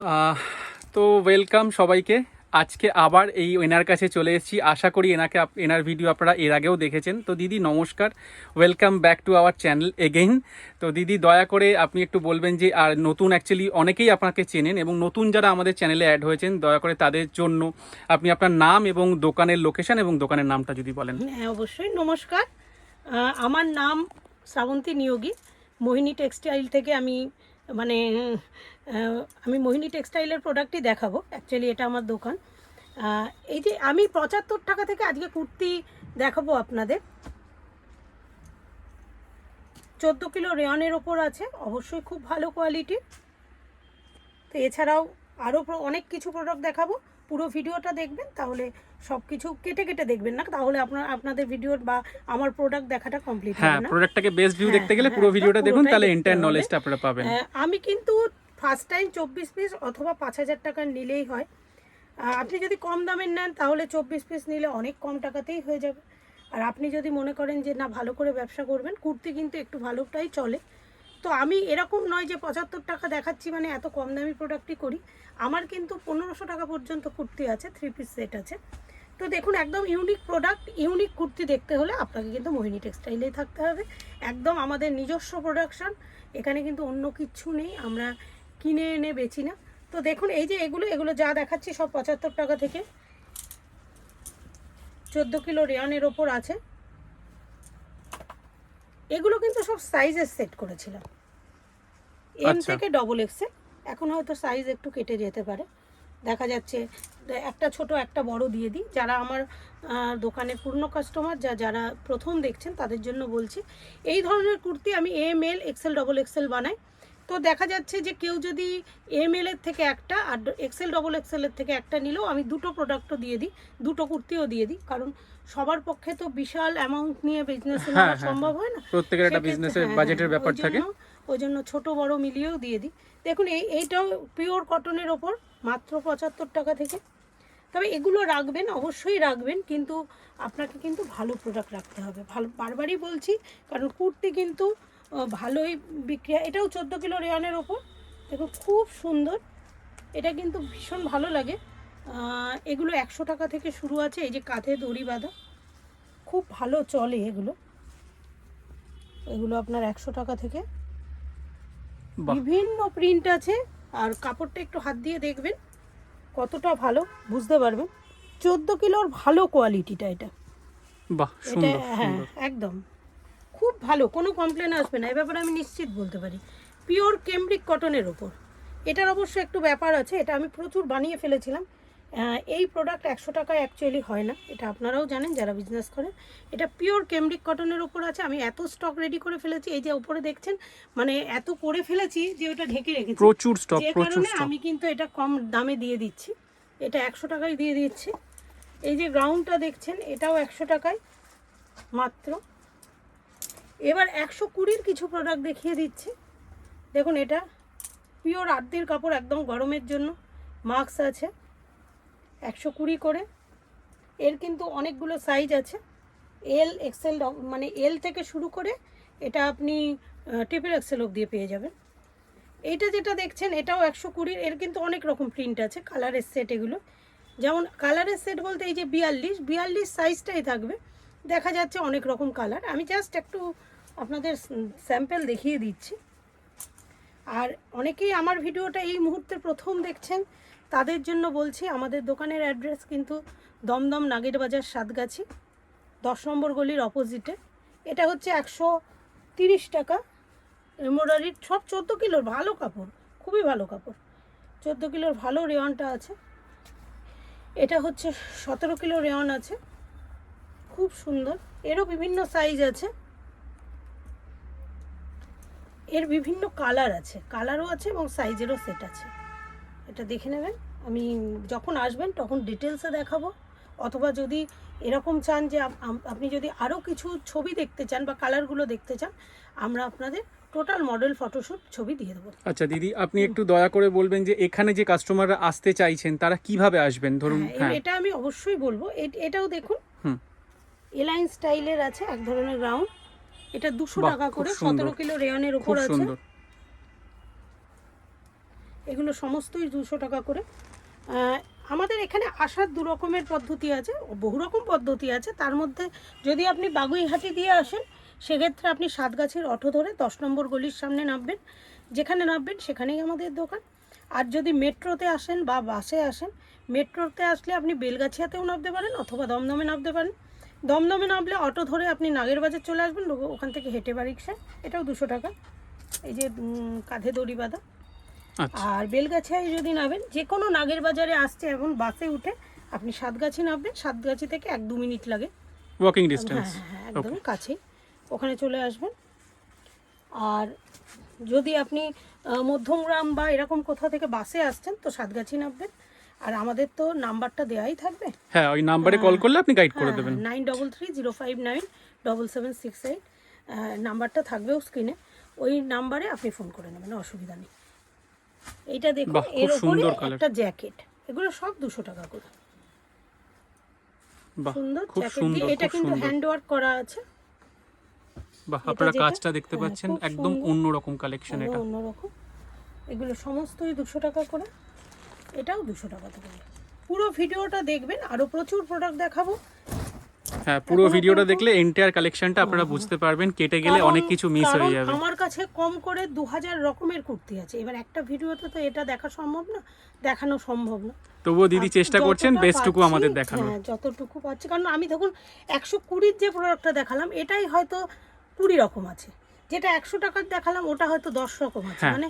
আহ, তো ওয়েলকাম সবাইকে। আজকে আবার এই এনার কাছে চলে এসেছি। আশা করি এনার ভিডিও আপনারা এর আগেও দেখেছেন। তো দিদি নমস্কার, welcome back to our channel again. তো দিদি দয়া করে আপনি একটু বলবেন যে, আর নতুন অ্যাকচুয়ালি অনেকেই আপনাকে চেনেন এবং নতুন যারা আমাদের চ্যানেলে অ্যাড হয়েছেন, দয়া করে তাদের জন্য আপনি আপনার নাম এবং দোকানের লোকেশন এবং দোকানের নামটা যদি বলেন। হ্যাঁ, অবশ্যই। নমস্কার, আমার নাম শ্রাবন্তী নিয়োগী। মোহিনী টেক্সটাইল থেকে মানে আমি মোহিনী টেক্সটাইলের প্রোডাক্টই দেখাবো। অ্যাকচুয়ালি এটা আমার দোকান। এই যে আমি 75 টাকা থেকে আজকে কুর্তি দেখাবো আপনাদের। 14 কিলো রেয়নের ওপর আছে, অবশ্যই খুব ভালো কোয়ালিটির। তো এছাড়াও আরও অনেক কিছু প্রোডাক্ট দেখাবো। পুরো ভিডিওটা দেখবেন, তাহলে সব কিছু কেটে কেটে দেখবেন না, তাহলে আপনাদের ভিডিও বা আমার প্রোডাক্ট দেখাটা কমপ্লিট হবে হ্যাঁ, না। প্রোডাক্টটাকে বেস্ট ভিউ হ্যাঁ দেখতে গেলে হ্যাঁ, পুরো একদম ভিডিওটা দেখুন, পুরোটাই তাহলে দেখতে এন্টায়ার হবে। নলেজটা আপনারা পাবেন। আমি কিন্তু ফার্স্ট টাইম 24 পিস অথবা 5,000 টাকার নিলেই হয়। আপনি যদি কম দামের নেন তাহলে 24 পিস নিলে অনেক কম টাকাতেই হয়ে যাবে। আর আপনি যদি মনে করেন যে না, ভালো করে ব্যবসা করবেন, কুর্তি কিন্তু একটু ভালোটাই চলে। তো আমি এরকম নয় যে 75 টাকা দেখাচ্ছি মানে এত কম দামি প্রোডাক্টই করি। আমার কিন্তু 1500 টাকা পর্যন্ত কুর্তি আছে, 3 পিস সেট আছে। তো দেখুন, একদম ইউনিক প্রোডাক্ট, ইউনিক কুর্তি দেখতে হলে আপনাকে কিন্তু মোহিনী টেক্সটাইলেই থাকতে হবে। একদম আমাদের নিজস্ব প্রোডাকশন, এখানে কিন্তু অন্য কিচ্ছু নেই, আমরা কিনে এনে বেচি না। তো দেখুন, এই যে এগুলো যা দেখাচ্ছি সব 75 টাকা থেকে। 14 কিলো রেয়নের ওপর আছে। এগুলো কিন্তু সব সাইজের সেট করেছিলাম, এম থেকে ডবল এক্সেল। এখন হয়তো সাইজ একটু কেটে যেতে পারে, দেখা যাচ্ছে। একটা ছোট একটা বড় দিয়ে দিই। যারা আমার দোকানের পুরনো কাস্টমার, যারা প্রথম দেখছেন, তাদের জন্য বলছি, এই ধরনের কুর্তি আমি M L XL double XL বানাই। তো দেখা যাচ্ছে যে কেউ যদি এম এল এর থেকে একটা আর এক্সেল ডবল এক্সেলের থেকে একটা নিলেও আমি দুটো প্রোডাক্টও দিয়ে দিই, দুটো কুর্তিও দিয়ে দিই। কারণ সবার পক্ষে তো বিশাল অ্যামাউন্ট নিয়ে বিজনেস নেওয়া সম্ভব হয় না। প্রত্যেকের একটা বিজনেসের বাজেটের ব্যাপার থাকে, ওই জন্য ছোট বড় মিলিয়েও দিয়ে দিই। দেখুন, এইটাও পিওর কটনের ওপর, মাত্র 75 টাকা থেকে। তবে এগুলো রাখবেন, অবশ্যই রাখবেন, কিন্তু আপনাকে কিন্তু ভালো প্রোডাক্ট রাখতে হবে। ভালো, বারবারই বলছি, কারণ কুর্তি কিন্তু ভালোই বিক্রি হয়। এটাও 14 কিলো রেয়নের ওপর। দেখুন, খুব সুন্দর, এটা কিন্তু ভীষণ ভালো লাগে। এগুলো 100 টাকা থেকে শুরু আছে। এই যে কাঁধে দড়ি বাঁধা, খুব ভালো চলে এগুলো। এগুলো আপনার 100 টাকা থেকে। বিভিন্ন প্রিন্ট আছে, আর কাপড়টা একটু হাত দিয়ে দেখবেন কতটা ভালো, বুঝতে পারবেন। 14 কিলোর ভালো কোয়ালিটিটা এটা। বাহ, এটা সুন্দর হ্যাঁ, সুন্দর। একদম খুব ভালো, কোনো কমপ্লেন আসবে না, এ ব্যাপারে আমি নিশ্চিত বলতে পারি। পিওর কেমব্রিক কটনের ওপর। এটার অবশ্য একটু ব্যাপার আছে, এটা আমি প্রচুর বানিয়ে ফেলেছিলাম। এই প্রোডাক্ট 100 টাকায় অ্যাকচুয়ালি হয় না, এটা আপনারাও জানেন যারা বিজনেস করেন। এটা পিওর কেমব্রিক কটনের ওপর আছে। আমি এত স্টক রেডি করে ফেলেছি, এই যে উপরে দেখছেন, মানে এত করে ফেলেছি যে ওটা ঢেকে রেখেছি, প্রচুর স্টক, যে প্রচুর কারণে স্টক। আমি কিন্তু এটা কম দামে দিয়ে দিচ্ছি। এটা 100 টাকায় দিয়ে দিচ্ছি। এই যে গ্রাউন্ডটা দেখছেন, এটাও 100 টাকায় মাত্র। এবার 120-র কিছু প্রোডাক্ট দেখিয়ে দিচ্ছি। দেখুন, এটা পিওর আদ্যির কাপড়, একদম গরমের জন্য। মাস্ক আছে, 120 করে। এর কিন্তু অনেকগুলো সাইজ আছে, এল এক্সেল, মানে এল থেকে শুরু করে এটা আপনি ট্রিপল এক্সেল অবধি পেয়ে যাবেন। এইটা যেটা দেখছেন, এটাও 120। এর কিন্তু অনেক রকম প্রিন্ট আছে, কালারের সেট এগুলো। যেমন কালারের সেট বলতে এই যে 42 সাইজটাই থাকবে, দেখা যাচ্ছে অনেক রকম কালার। আমি জাস্ট একটু আপনাদের স্যাম্পল দেখিয়ে দিচ্ছি। আর অনেকেই আমার ভিডিওটা এই মুহূর্তে প্রথম দেখছেন, তাদের জন্য বলছি, আমাদের দোকানের অ্যাড্রেস কিন্তু দমদম নাগের বাজার, সাতগাছি, 10 নম্বর গলির অপোজিটে। এটা হচ্ছে 130 টাকা এমব্রয়ডারির, সব 14 কিলোর ভালো কাপড়, খুবই ভালো কাপড়। 14 কিলোর ভালো রেয়নটা আছে। এটা হচ্ছে 17 কিলো রেয়ন আছে, খুব সুন্দর। এরও বিভিন্ন সাইজ আছে, এর বিভিন্ন কালার আছে, কালারও আছে এবং সাইজেরও সেট আছে। এটা দেখে নেবেন, আমি যখন আসবেন তখন ডিটেলসে দেখাবো। অথবা যদি এরকম চান যে আপনি যদি আরও কিছু ছবি দেখতে চান বা কালারগুলো দেখতে চান, আমরা আপনাদের টোটাল মডেল ফটোশ্যুট ছবি দিয়ে দেবো। আচ্ছা দিদি, আপনি একটু দয়া করে বলবেন যে এখানে যে কাস্টমাররা আসতে চাইছেন তারা কিভাবে আসবেন, ধরুন। হ্যাঁ, এটা আমি অবশ্যই বলবো। এটাও দেখুন, হুম, এলাইন স্টাইলের আছে, এক ধরনের রাউন্ড। এটা 200 টাকা করে, 17 কিলো রেয়নের উপর আছে। এগুলো সমস্তই 200 টাকা করে। আমাদের এখানে আসার দু রকমের পদ্ধতি আছে, বহু রকম পদ্ধতি আছে। তার মধ্যে যদি আপনি বাগুইহাটি দিয়ে আসেন, সেক্ষেত্রে আপনি সাতগাছির অটো ধরে 10 নম্বর গলির সামনে নামবেন, যেখানে নামবেন সেখানেই আমাদের দোকান। আর যদি মেট্রোতে আসেন বা বাসে আসেন, মেট্রোতে আসলে আপনি বেলগাছিয়াতেও নামতে পারেন অথবা দমদমে নামতে পারেন। দমদমে নামলে অটো ধরে আপনি নাগের বাজার চলে আসবেন, ওখান থেকে হেঁটে বা রিক্সা, এটাও 200 টাকা। এই যে কাঁধে দড়ি বাঁধা। আর বেলগাছিয়ায় যদি নামেন, যে কোনো নাগের বাজারে আসছে এখন বাসে উঠে আপনি সাতগাছি নামবেন, সাতগাছি থেকে 1-2 মিনিট লাগে, ওয়াকিং ডিস্টেন্স। হ্যাঁ একদমই কাছেই, ওখানে চলে আসবেন। আর যদি আপনি মধ্যমগ্রাম বা এরকম কোথাও থেকে বাসে আসছেন তো সাতগাছি নামবেন। আর আমাদের তো নাম্বারটা দেওয়াই থাকবে, হ্যাঁ ওই নাম্বারে কল করলে আপনি গাইড করে দেবেন। 9330597768 নাম্বারটা থাকবেও স্ক্রিনে, ওই নাম্বারে আপনি ফোন করে নেবেন, অসুবিধা নেই। এইটা দেখুন, এর উপরে একটা জ্যাকেট, এগুলো সব 200 টাকা করে। সুন্দর জ্যাকেট দিয়ে, এটা কিন্তু হ্যান্ড ওয়ার্ক করা আছে। বাহ, আপনারা কাজটা দেখতে পাচ্ছেন, একদম অন্যরকম কালেকশন, এটা অন্যরকম। এগুলো সমস্তই 200 টাকা করে, এটাও 200 টাকা করে। পুরো ভিডিওটা দেখবেন, আরো প্রচুর প্রোডাক্ট দেখাবো। হ্যাঁ, পুরো ভিডিওটা দেখলে এন্টায়ার কালেকশনটা আপনারা বুঝতে পারবেন, কেটে গেলে অনেক কিছু মিস হয়ে যাবে। আমার কাছে কম করে 2000 রকমের কুর্তি আছে, এবার একটা ভিডিওতে তো এটা দেখা সম্ভব না, দেখানো সম্ভব না। তবুও দিদি চেষ্টা করছেন বেস্টটুকু আমাদের দেখানো। হ্যাঁ, যতটুকু পাচ্ছি, কারণ আমি দেখুন 120 যে প্রোডাক্টটা দেখালাম, এটাই হয়তো 20 রকম আছে, যেটা 100 টাকার দেখালাম ওটা হয়তো 10 রকম আছে। মানে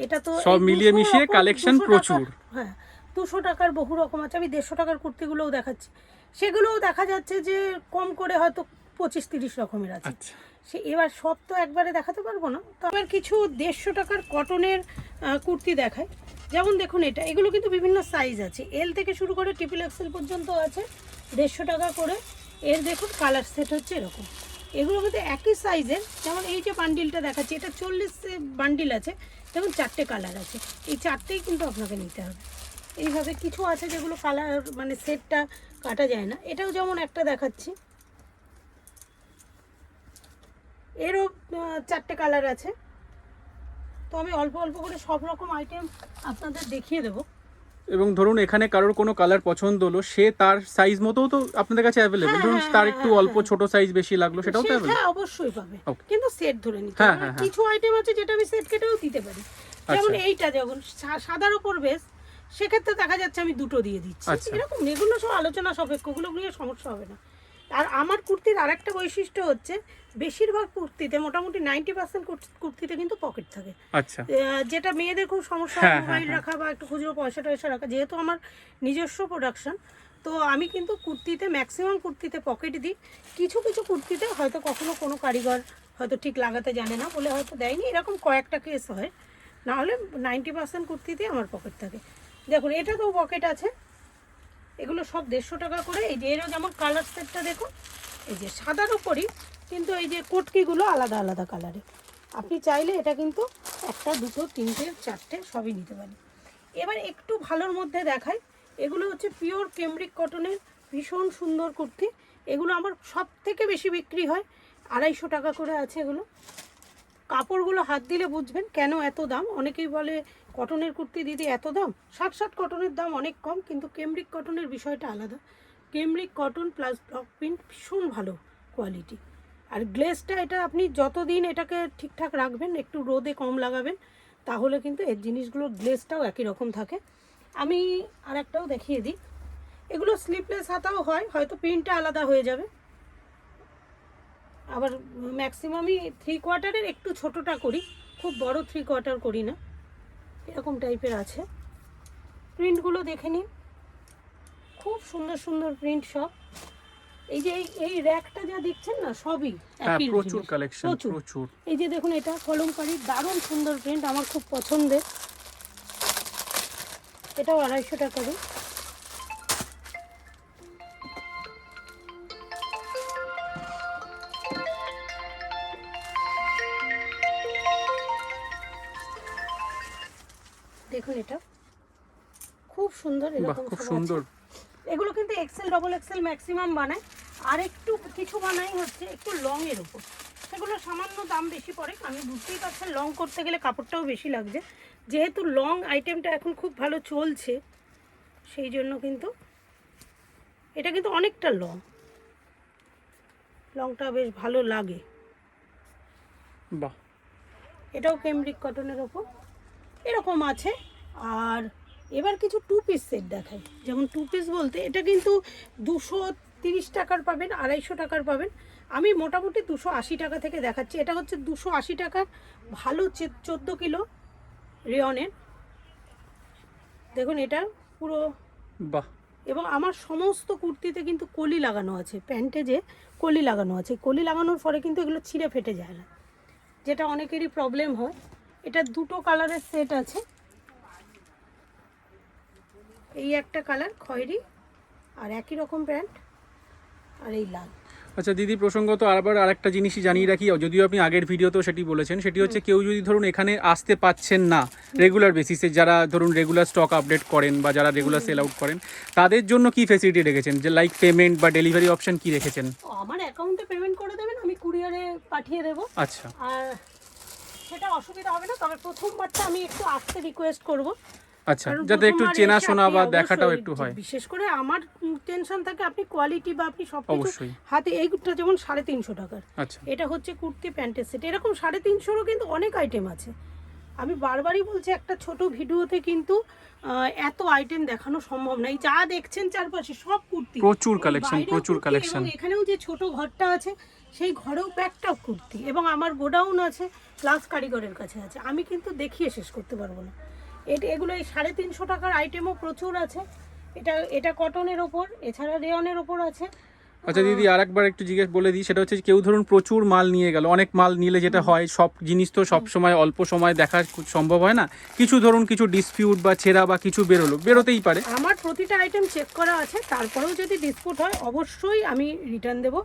এটা তো সব মিলিয়ে মিশিয়ে কালেকশন প্রচুর। হ্যাঁ, 200 টাকার বহু রকম আছে। আমি 150 টাকার কুর্তিগুলোও দেখাচ্ছি, সেগুলোও দেখা যাচ্ছে যে কম করে হয়তো 25-30 রকমের আছে। সে এবার সব তো একবারে দেখাতে পারবো না, তো আবার কিছু 150 টাকার কটনের কুর্তি দেখায়। যেমন দেখুন এটা, এগুলো কিন্তু বিভিন্ন সাইজ আছে, এল থেকে শুরু করে XXL পর্যন্ত আছে, 150 টাকা করে। এর দেখুন কালার সেট হচ্ছে এরকম, এগুলো মধ্যে একই সাইজের। যেমন এই যে বান্ডিলটা দেখাচ্ছি, এটা 40 বান্ডিল আছে, দেখুন 4টে কালার আছে, এই 4টেই কিন্তু আপনাকে নিতে হবে। এইভাবে কিছু আছে যেগুলো কালার মানে সেটটা কাটা যায় না, এটাও যেমন একটা দেখাচ্ছি, এরও 4টে কালার আছে। তো আমি অল্প অল্প করে সব রকম আইটেম আপনাদের দেখিয়ে দেবো। এবং ধরুন এখানে কারোর কোনো কালার পছন্দ হলো, সে তার সাইজ মতোও তো আপনাদের কাছে অ্যাভেলেবল। ধরুন তার একটু অল্প ছোট সাইজ বেশি লাগলো, সেটাও তো অ্যাভেলেবল। হ্যাঁ, অবশ্যই পাবে, কিন্তু সেট ধরে নিতে হবে। কিছু আইটেম আছে যেটা আমি সেট কেটেও দিতে পারি, যেমন এইটা যেমন সাদার উপর বেশ, সেক্ষেত্রে দেখা যাচ্ছে আমি দুটো দিয়ে দিচ্ছি, এরকম। এগুলো সব আলোচনা সাপেক্ষ, ওগুলো নিয়ে সমস্যা হবে না। আর আমার কুর্তির আরেকটা বৈশিষ্ট্য হচ্ছে, বেশিরভাগ কুর্তিতে মোটামুটি 90% কুর্তিতে কিন্তু পকেট থাকে। আচ্ছা, যেটা মেয়েদের খুব সমস্যা, মোবাইল রাখা বা একটু খুচরো পয়সা টয়সা রাখা। যেহেতু আমার নিজস্ব প্রোডাকশন, তো আমি কিন্তু কুর্তিতে ম্যাক্সিমাম কুর্তিতে পকেট দিই। কিছু কিছু কুর্তিতে হয়তো কখনো কোনো কারিগর হয়তো ঠিক লাগাতে জানে না বলে হয়তো দেয়নি, এরকম কয়েকটা কেস হয়। নাহলে 90% কুর্তিতেই আমার পকেট থাকে। দেখুন এটা তো পকেট আছে, এগুলো সব 150 টাকা করে। এই যে এরও যেমন কালার সেটটা দেখুন, এই যে সাদার উপরই, কিন্তু এই যে কোটকিগুলো আলাদা আলাদা কালারে। আপনি চাইলে এটা কিন্তু 1টা 2টো 3টে 4টে সবই নিতে পারেন। এবার একটু ভালোর মধ্যে দেখাই, এগুলো হচ্ছে পিওর কেমব্রিক কটনের ভীষণ সুন্দর কুর্তি। এগুলো আমার সব থেকে বেশি বিক্রি হয়, 250 টাকা করে আছে এগুলো। কাপড়গুলো হাত দিলে বুঝবেন কেন এত দাম। অনেকেই বলে কটনের কুর্তি দিদি এত দাম, শার্ট কটনের দাম অনেক কম, কিন্তু কেমব্রিক কটনের বিষয়টা আলাদা। Cambric cotton plus block print ভীষণ ভালো কোয়ালিটি। আর গ্লেজটা এটা আপনি যতদিন এটাকে ঠিকঠাক রাখবেন, একটু রোদে কম লাগাবেন, তাহলে কিন্তু এর জিনিসগুলোর গ্লেজটাও একই রকম থাকে। আমি আর একটাও দেখিয়ে দিই, এগুলো স্লিপলেস হাতাও হয়, হয়তো প্রিন্টটা আলাদা হয়ে যাবে। আবার ম্যাক্সিমামই 3/4 একটু ছোটোটা করি, খুব বড় 3/4 করি না, এরকম টাইপের আছে। প্রিন্টগুলো দেখে নিন, খুব সুন্দর সুন্দর প্রিন্ট সব। এই যে এই র্যাকটা যা দেখছেন না, সবই একই, প্রচুর কালেকশন, প্রচুর। এই যে দেখুন এটা কলমকারী, দারুণ সুন্দর প্রিন্ট, আমার খুব পছন্দের। এটাও 250 টাকারই। দেখুন এটা খুব সুন্দর, এরকম খুব সুন্দর। এগুলো কিন্তু XL XXL ম্যাক্সিমাম বানায়, আর একটু কিছু বানাই হচ্ছে একটু লং এর উপর, সেগুলো সামান্য দাম বেশি পড়ে। আমি বুঝতেই পারছেন লং করতে গেলে কাপড়টাও বেশি লাগছে, যেহেতু লং আইটেমটা এখন খুব ভালো চলছে, সেই জন্য কিন্তু এটা কিন্তু অনেকটা লংটা বেশ ভালো লাগে। বাহ, এটাও কেমব্রিক কটনের ওপর এরকম আছে। আর এবার কিছু 2 পিস সেট দেখাই। যেমন 2 পিস বলতে এটা কিন্তু 230 টাকার পাবেন, 250 টাকার পাবেন। আমি মোটামুটি 280 টাকা থেকে দেখাচ্ছি। এটা হচ্ছে 280 টাকার ভালো 14 কিলো রেয়নের। দেখুন এটা পুরো বাহ, এবং আমার সমস্ত কুর্তিতে কিন্তু কলি লাগানো আছে, প্যান্টে যে কলি লাগানো আছে, কলি লাগানোর পরে কিন্তু এগুলো ছিঁড়ে ফেটে যায় না, যেটা অনেকেরই প্রবলেম হয়। এটা 2টো কালারের সেট আছে। এই একটা কালার খয়েরি, আর একই রকম প্যান্ট, আর এই লাল। আচ্ছা দিদি, প্রসঙ্গত আরেকটা জিনিসই জানিয়ে রাখি, যদিও আপনি আগের ভিডিওতেও সেটি বলেছেন, সেটি হচ্ছে কেউ যদি ধরুন এখানে আসতে পাচ্ছেন না রেগুলার বেসিসে, যারা ধরুন রেগুলার স্টক আপডেট করেন বা যারা রেগুলার সেল আউট করেন, তাদের জন্য কি ফেসিলিটি রেখেছেন, যে লাইক পেমেন্ট বা ডেলিভারি অপশন কি রেখেছেন? আমার অ্যাকাউন্টে পেমেন্ট করে দেবেন, আমি কুরিয়ারে পাঠিয়ে দেবো। আচ্ছা, আর সেটা অসুবিধা হবে না, তবে প্রথমবারটা আমি একটু আসতে রিকোয়েস্ট করব। আচ্ছা, কারণ যাতে একটু প্রথমবার চেনাশোনা এসে বা আপনি দেখাটাও অবশ্যই, একটু হয়। বিশেষ করে আমার টেনশন থাকে আপনি কোয়ালিটি বা আপনি সব কিছু অবশ্যই। হাতে। এইটা যেমন 350 টাকার, আচ্ছা, এটা হচ্ছে কুর্তি প্যান্টের সেট। এরকম 350-এরও কিন্তু অনেক আইটেম আছে। আমি বারবারই বলছি, একটা ছোট ভিডিওতে কিন্তু এত আইটেম দেখানো সম্ভব না। এই যা দেখছেন চারপাশে সব কুর্তি, প্রচুর এই কালেকশন, বাইরেও প্রচুর কুর্তি, কালেকশন। এবং এখানেও যে ছোট ঘরটা আছে সেই ঘরেও প্যাকটা কুর্তি, এবং আমার গোডাউন আছে প্লাস কারিগরের কাছে আছে। আমি কিন্তু দেখিয়ে শেষ করতে পারবো না। এগুলো এই 350 টাকার আইটেমও প্রচুর আছে। এটা কটনের ওপর, এছাড়া রেয়নের ওপর আছে। আচ্ছা দিদি, আরেকবার একটু জিজ্ঞেস বলে দিই, সেটা হচ্ছে কেউ ধরুন প্রচুর মাল নিয়ে গেল, অনেক মাল নিলে যেটা হয়, সব জিনিস তো সব সময় অল্প সময় দেখা সম্ভব হয় না, কিছু ধরুন কিছু ডিসপিউট বা ছেঁড়া বা কিছু বেরোতেই পারে। আমার প্রতিটা আইটেম চেক করা আছে, তারপরেও যদি ডিসপুট হয় অবশ্যই আমি রিটার্ন দেব।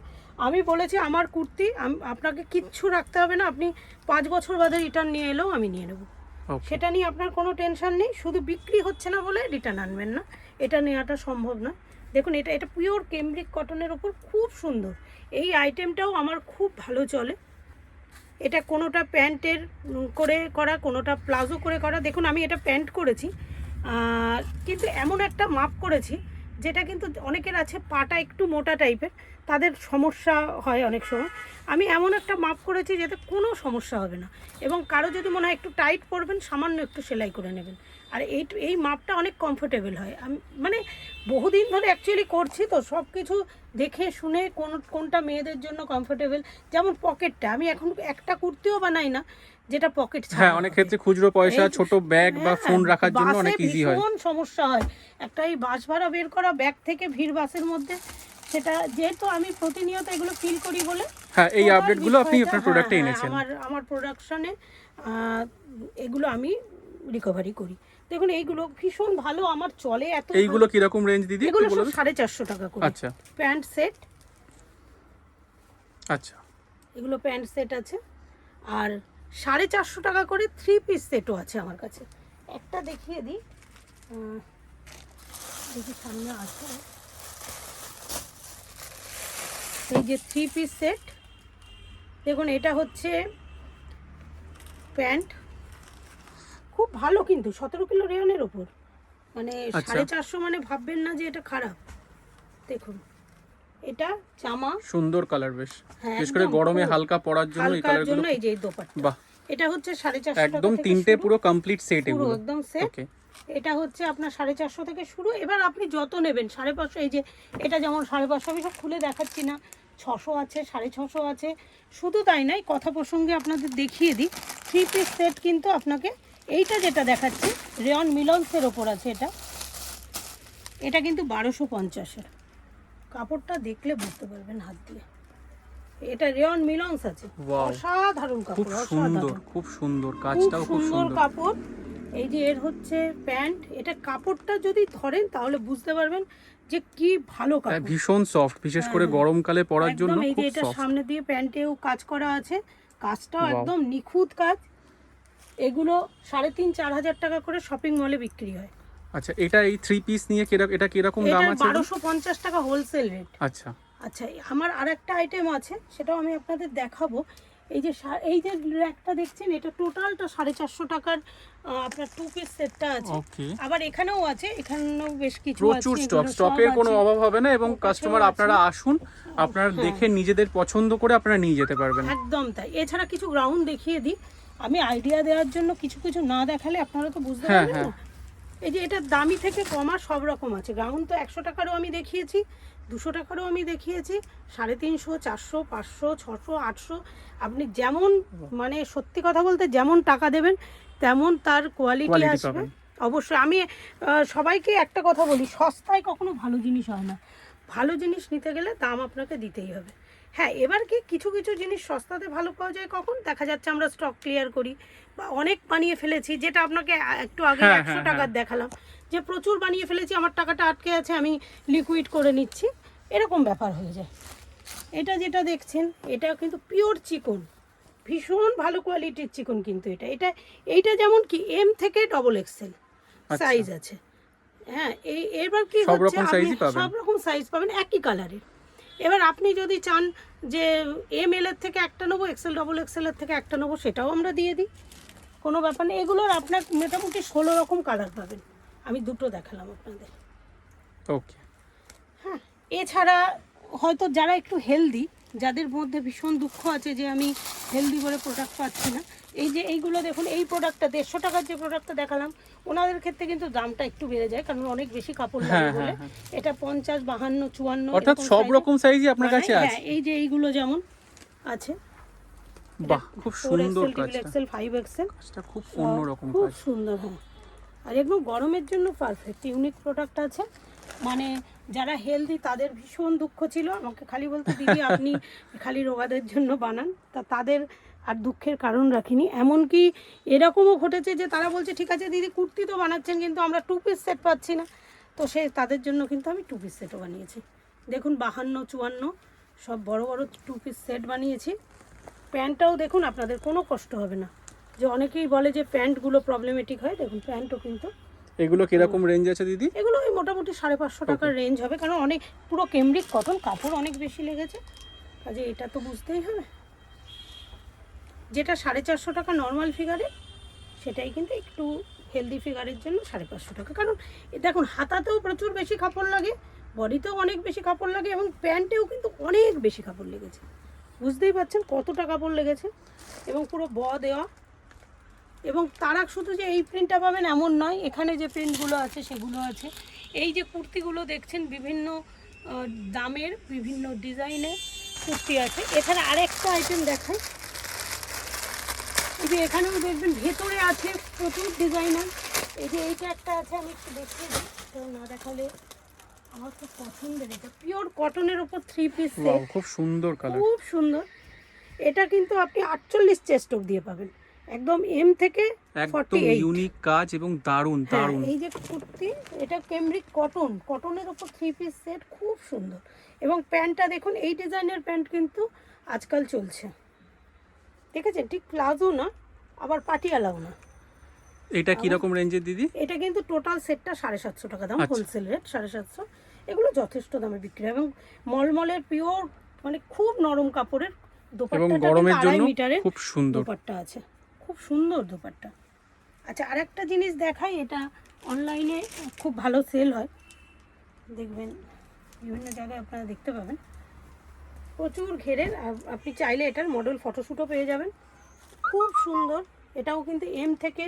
আমি বলেছি আমার কুর্তি আপনাকে কিচ্ছু রাখতে হবে না, আপনি 5 বছর বাদে রিটার্ন নিয়ে এলেও আমি নিয়ে নেব। সেটা নিয়ে আপনার কোনো টেনশন নেই। শুধু বিক্রি হচ্ছে না বলে রিটার্ন আনবেন না, এটা নেওয়াটা সম্ভব না। দেখুন এটা পিওর কেমব্রিক কটনের ওপর খুব সুন্দর। এই আইটেমটাও আমার খুব ভালো চলে। এটা কোনোটা প্যান্টের করে করা, কোনোটা প্লাজো করে করা। দেখুন আমি এটা প্যান্ট করেছি, কিন্তু এমন একটা মাপ করেছি যেটা কিন্তু অনেকের আছে পাটা একটু মোটা টাইপের, তাদের সমস্যা হয় অনেক সময়। আমি এমন একটা মাপ করেছি যাতে কোনো সমস্যা হবে না, এবং কারো যদি মনে হয় একটু টাইট পরবেন, সামান্য একটু সেলাই করে নেবেন। আর এই মাপটা অনেক কমফোর্টেবল হয়। আমি মানে বহুদিন ধরে অ্যাকচুয়ালি করছি, তো সব কিছু দেখে শুনে কোনটা মেয়েদের জন্য কমফোর্টেবল। যেমন পকেটটা, আমি এখন একটা কুর্তিও বানাই না যেটা পকেট ছাড়া। হ্যাঁ, অনেক ক্ষেত্রে খুচরো পয়সা, ছোট ব্যাগ বা ফোন রাখার জন্য বাসে অনেক ইজি হয়। ভীষণ সমস্যা হয় একটা এই বাস ভাড়া বের করা, ব্যাগ থেকে ভিড় বাসের মধ্যে। সেটা যেহেতু আমি প্রতিনিয়ত এগুলো ফিল করি বলে, হ্যাঁ, এই আপডেটগুলো আপনি আপনার প্রোডাক্টে এনেছেন। আমার প্রোডাকশনে এগুলো আমি রিকভারি করি। দেখুন এইগুলো ভীষণ ভালো আমার চলে। এইগুলো কি রকম রেঞ্জ দিদি? এগুলো 450 টাকা করে। আচ্ছা, প্যান্ট সেট। আচ্ছা, এগুলো প্যান্ট সেট আছে। আর 450 টাকা করে 3 পিস সেটও আছে আমার কাছে। একটা দেখিয়ে দিই, দেখি সামনে আছে। এই যে 3 পিস সেট, দেখুন এটা হচ্ছে প্যান্ট, খুব ভালো কিন্তু 17 কিলো রেয়নের ওপর, মানে 450 মানে ভাববেন না যে এটা খারাপ। দেখুন এটা জামা, সুন্দর কালার, বেশ হ্যাঁ, বিশেষ করে গরমে হালকা পরার জন্য এই কালারগুলো। এই যে দোপাট্টা, বাহ, এটা হচ্ছে 450 একদম তিনটে পুরো কমপ্লিট সেট পুরো এগুলো একদম সেট। ওকে, এটা হচ্ছে আপনার 450 থেকে শুরু। এবার আপনি যত নেবেন 550, এই যে এটা যেমন 550, আমি সব খুলে দেখাচ্ছি না, 600 আছে, 650 আছে। শুধু তাই নয়, কথা প্রসঙ্গে আপনাদের দেখিয়ে দিই, 3 পিস সেট কিন্তু আপনাকে এইটা যেটা দেখাচ্ছি রেয়ন মিলন্সের ওপর আছে। এটা কিন্তু 1250-এর। কাপড়টা দেখলে বুঝতে পারবেন হাত দিয়ে, এটা রেয়ন মিলন্স আছে। অসাধারণ খুব কাপড়, সুন্দর, খুব সুন্দর কাজটাও, খুব সুন্দর কাপড়। এই যে এর হচ্ছে প্যান্ট, এটা কাপড়টা যদি ধরেন তাহলে বুঝতে পারবেন যে কি ভালো কাপড়, ভীষণ সফট, বিশেষ করে গরমকালে পরার জন্য এই যে খুব এটা সফট। সামনে দিয়ে প্যান্টেও কাজ করা আছে, কাজটাও একদম নিখুঁত কাজ। এগুলো 3,500-4 হাজার টাকা করে শপিং মলে বিক্রি হয়। আচ্ছা, এটা এই 3 পিস নিয়ে এটা কিরকম দাম আছে? 1250 টাকা হোলসেল রেট। আচ্ছা, আচ্ছা, আমার আরেকটা আইটেম আছে, সেটাও আমি আপনাদের দেখাবো। এই যে র্যাকটা দেখছেন, এটা টোটালটা 450 টাকার আপনার 2 পিস সেটটা আছে। ওকে, আবার এখানেও আছে, এখানেও বেশ কিছু আছে, প্রচুর স্টক, এগুলো সব স্টকের কোনো আছে। অভাব হবে না এবং ওর কাছেও কাস্টমার আছে। আপনারা আসুন, আপনারা হ্যাঁ। দেখে নিজেদের পছন্দ করে আপনারা নিয়ে যেতে পারবেন। একদম তাই। এছাড়া কিছু গ্রাউন্ড দেখিয়ে দিই, আমি আইডিয়া দেওয়ার জন্য কিছু কিছু না দেখালে আপনারা তো বুঝতে হ্যাঁ, পারবেন হ্যাঁ। না। এই যে এটা দামি থেকে কমা সব রকম আছে। গ্রাউন্ড তো 100 টাকারও আমি দেখিয়েছি, 200 টাকারও আমি দেখিয়েছি, 350, 400, 500, 600, 800। আপনি যেমন, মানে সত্যি কথা বলতে যেমন টাকা দেবেন তেমন তার কোয়ালিটি আসবে। পাবেন। অবশ্যই আমি সবাইকে একটা কথা বলি, সস্তায় কখনো ভালো জিনিস হয় না। ভালো জিনিস নিতে গেলে দাম আপনাকে দিতেই হবে। হ্যাঁ, এবার কি কিছু কিছু জিনিস সস্তাতে ভালো পাওয়া যায়, কখন দেখা যাচ্ছে আমরা স্টক ক্লিয়ার করি বা অনেক বানিয়ে ফেলেছি, যেটা আপনাকে একটু আগে হ্যাঁ, 100 হ্যাঁ, টাকার দেখালাম, যে প্রচুর বানিয়ে ফেলেছি, আমার টাকাটা আটকে আছে, আমি লিকুইড করে নিচ্ছি, এরকম ব্যাপার হয়ে যায়। এটা যেটা দেখছেন, এটা কিন্তু পিওর চিকন, ভীষণ ভালো কোয়ালিটির চিকন কিন্তু এইটা যেমন কি এম থেকে ডবল এক্সেল সাইজ আছে। হ্যাঁ, এবার কি সব হচ্ছে, রকম আপনি সাইজই পাবেন। সব রকম সাইজ পাবেন একই কালারের। এবার আপনি যদি চান যে এম এল এর থেকে একটা নেবো, এক্সেল ডবল এক্সেল এর থেকে একটা নেবো, সেটাও আমরা দিয়ে দিই, কোনো ব্যাপার নেই। এগুলোর আপনার মোটামুটি 16 রকম কালার পাবেন, আমি দুটো দেখালাম আপনাদের। ওকে, হ্যাঁ, এছাড়া হয়তো যারা একটু হেলদি, যাদের মধ্যে ভীষণ দুঃখ আছে যে আমি হেলদি বলে প্রোডাক্ট পাচ্ছি না, এই যে এইগুলো দেখুন, এই প্রোডাক্টটা 150 টাকার যে প্রোডাক্টটা দেখালাম, ওনাদের ক্ষেত্রে কিন্তু দামটা একটু বেড়ে যায়, কারণ অনেক বেশি কাপড় লাগে হ্যাঁ, বলে। হ্যাঁ। এটা 50, 52, 54 অর্থাৎ এরকম সব size-এ রকম সাইজই আপনার কাছে বানায়। আছে। হ্যাঁ, এই যে এইগুলো যেমন আছে, বাহ, খুব 4 সুন্দর এক্সেল, ট্রিপল কাজটা। এক্সেল, 5 এক্সেল, কাজটা খুব অন্যরকম খুব কাজ। সুন্দর। হ্যাঁ, আর একদম গরমের জন্য পারফেক্ট, ইউনিক প্রোডাক্ট আছে। মানে যারা হেলদি তাদের ভীষণ দুঃখ ছিল, আমাকে খালি বলতে দিদি আপনি খালি রোগাদের জন্য বানান, তাদের আর দুঃখের কারণ রাখিনি। এমনকি এরকমও ঘটেছে যে তারা বলছে ঠিক আছে দিদি কুর্তি তো বানাচ্ছেন, কিন্তু আমরা 2 পিস সেট পাচ্ছি না, তো তাদের জন্য কিন্তু আমি 2 পিস সেটও বানিয়েছি। দেখুন 52, 54 সব বড় বড় 2 পিস সেট বানিয়েছি। প্যান্টটাও দেখুন, আপনাদের কোনো কষ্ট হবে না। যে অনেকেই বলে যে প্যান্টগুলো প্রবলেমেটিক হয়, দেখুন প্যান্টও কিন্তু। এগুলো কিরকম রেঞ্জ আছে দিদি? এগুলো ওই মোটামুটি 550 টাকার রেঞ্জ হবে, কারণ অনেক পুরো কেমব্রিক কটন, কাপড় অনেক বেশি লেগেছে, কাজে এটা তো বুঝতেই হবে। যেটা 450 টাকা নর্মাল ফিগারে, সেটাই কিন্তু একটু হেলদি ফিগারের জন্য 550 টাকা। কারণ দেখুন হাতাতেও প্রচুর বেশি কাপড় লাগে, বডিতেও অনেক বেশি কাপড় লাগে, এবং প্যান্টেও কিন্তু অনেক বেশি কাপড় লেগেছে, বুঝতেই পারছেন কতটা কাপড় লেগেছে, এবং পুরো দেওয়া। এবং তারা শুধু যে এই প্রিন্টটা পাবেন এমন নয়, এখানে যে প্রিন্টগুলো আছে সেগুলো আছে। এই যে কুর্তিগুলো দেখছেন, বিভিন্ন দামের বিভিন্ন ডিজাইনের কুর্তি আছে। এছাড়া আরেকটা আইটেম দেখাই, এই যে এখানেও দেখবেন ভেতরে আছে প্রচুর ডিজাইনার। এই যে এইটা একটা আছে, আমি একটু দেখিয়ে দিই, তো না দেখালে আমার খুব পছন্দের। এটা পিওর কটনের উপর 3 পিস সেট, খুব সুন্দর কালার, খুব সুন্দর। এটা কিন্তু আপনি 48 চেস্ট অব দিয়ে পাবেন, একদম এম থেকে একদম 48। ইউনিক কাজ এবং দারুণ হ্যাঁ, দারুণ। এই যে কুর্তি, এটা কেমব্রিক কটনের উপর 3 পিস সেট, খুব সুন্দর। এবং প্যান্টটা দেখুন, এই ডিজাইনের প্যান্ট কিন্তু আজকাল চলছে, ঠিক আছে, ঠিক প্লাজো না, আবার পাটিয়ালাও না। এটা কি রকম রেঞ্জের দিদি? এটা কিন্তু টোটাল সেটটা 750 টাকা দাম, আচ্ছা। Wholesale rate 750। এগুলো যথেষ্ট দামে বিক্রি হয়, এবং মলমলের পিওর, মানে খুব নরম কাপড়ের। এবং দোপাট্টাটা গরমের কিন্তু জন্য 2.5 মিটারের খুব সুন্দর। দোপাট্টা আছে, খুব সুন্দর দোপাট্টা। আচ্ছা, আরেকটা জিনিস দেখাই, এটা অনলাইনে খুব ভালো সেল হয়, দেখবেন বিভিন্ন জায়গায় আপনারা দেখতে পাবেন, প্রচুর ঘেরের। আপনি চাইলে এটার মডেল ফটোশ্যুটও পেয়ে যাবেন, খুব সুন্দর। এটাও কিন্তু এম থেকে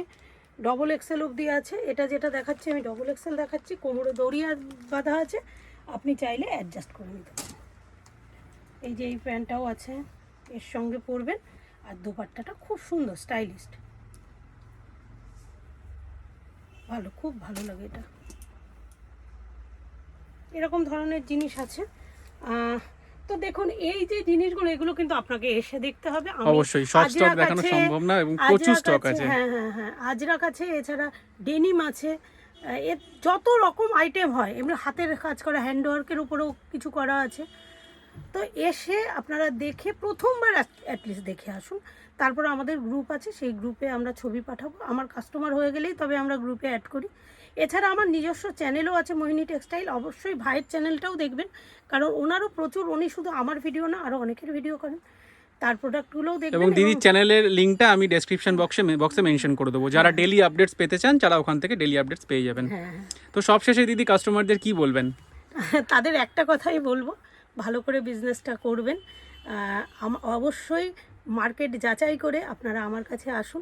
ডবল এক্সেল অবধি আছে। এটা যেটা দেখাচ্ছি আমি ডবল এক্সেল দেখাচ্ছি, কোমরে দড়ি বাঁধা আছে, আপনি চাইলে অ্যাডজাস্ট করে নিতে পারেন। এই যে এই প্যান্টটাও আছে, এর সঙ্গে পরবেন, আর দোপাট্টাটা খুব সুন্দর স্টাইলিস্ট, ভালো, খুব ভালো লাগে এটা। এরকম ধরনের জিনিস আছে। তো দেখুন এই যে জিনিসগুলো, এগুলো কিন্তু আপনাকে এসে দেখতে হবে। অবশ্যই সব স্টক দেখানো সম্ভব না, এবং প্রচুর স্টক আছে। হ্যাঁ হ্যাঁ হ্যাঁ, আজরাক আছে, এছাড়া ডেনিম আছে, এর যত রকম আইটেম হয়, এমনি হাতের কাজ করা হ্যান্ডওয়ার্কের উপরেও কিছু করা আছে। তো এসে আপনারা দেখে প্রথমবার অ্যাটলিস্ট দেখে আসুন, তারপর আমাদের গ্রুপ আছে, সেই গ্রুপে আমরা ছবি পাঠাবো। আমার কাস্টমার হয়ে গেলেই তবে আমরা গ্রুপে অ্যাড করি। এছাড়া আমার নিজস্ব চ্যানেলও আছে, মোহিনী টেক্সটাইল, অবশ্যই ভাইয়ের চ্যানেলটাও দেখবেন, কারণ ওনারও প্রচুর, উনি শুধু আমার ভিডিও না আরও অনেকের ভিডিও করেন। তার প্রোডাক্টগুলোও দেখবেন। এবং দিদির চ্যানেলের লিঙ্কটা আমি ডেসক্রিপশন বক্সে মেনশন করে দেবো, যারা ডেলি আপডেটস পেতে চান তারা ওখান থেকে ডেলি আপডেটস পেয়ে যাবেন। হ্যাঁ, তো সবশেষে দিদি কাস্টমারদের কি বলবেন? তাদের একটা কথাই বলবো, ভালো করে বিজনেসটা করবেন। অবশ্যই মার্কেট যাচাই করে আপনারা আমার কাছে আসুন।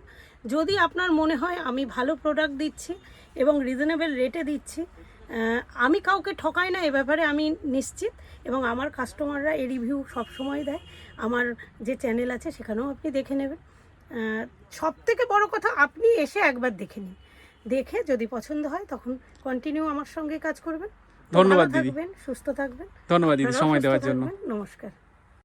যদি আপনার মনে হয় আমি ভালো প্রোডাক্ট দিচ্ছি এবং রিজনেবল রেটে দিচ্ছি, আমি কাউকে ঠকাই না, এ ব্যাপারে আমি নিশ্চিত। এবং আমার কাস্টমাররা এই রিভিউ সবসময় দেয়, আমার যে চ্যানেল আছে সেখানেও আপনি দেখে নেবেন। সব থেকে বড় কথা, আপনি এসে একবার দেখে নিন, দেখে যদি পছন্দ হয় তখন কন্টিনিউ আমার সঙ্গে কাজ করবেন। ধন্যবাদ ভালো দিদি, থাকবেন, সুস্থ থাকবেন। ধন্যবাদ দিদি আপনারাও সময় সুস্থ দেওয়ার জন্য। থাকবেন। নমস্কার।